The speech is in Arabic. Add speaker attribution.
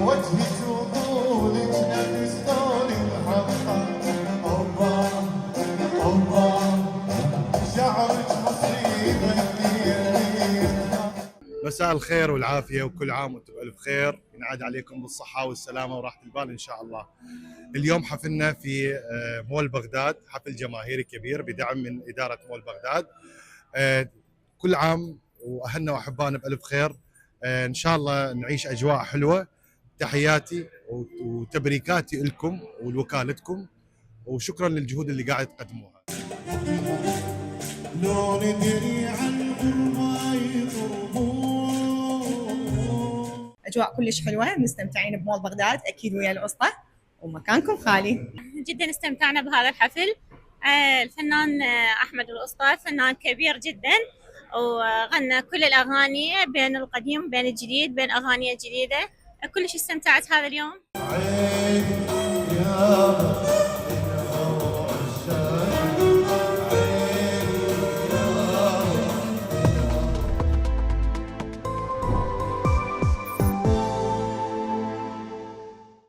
Speaker 1: وجهك وطولك نفس طول الحلقة، أوبا أوبا شعرك مصري غني. مساء الخير والعافية وكل عام وانتم بألف خير، ينعاد عليكم بالصحة والسلامة وراحة البال إن شاء الله. اليوم حفلنا في مول بغداد، حفل جماهيري كبير بدعم من إدارة مول بغداد. كل عام وأهلنا وأحبائنا بألف خير، إن شاء الله نعيش أجواء حلوة. تحياتي وتبريكاتي لكم ولوكالتكم، وشكرا للجهود اللي قاعد تقدموها. لو ندري عن
Speaker 2: أجواء كلش حلوة، مستمتعين بمول بغداد أكيد ويا الأسطى ومكانكم خالي.
Speaker 3: جدا استمتعنا بهذا الحفل. الفنان أحمد الأسطى فنان كبير جدا، وغنى كل الأغاني بين القديم وبين الجديد، بين أغاني جديدة. كلش استمتعت هذا اليوم.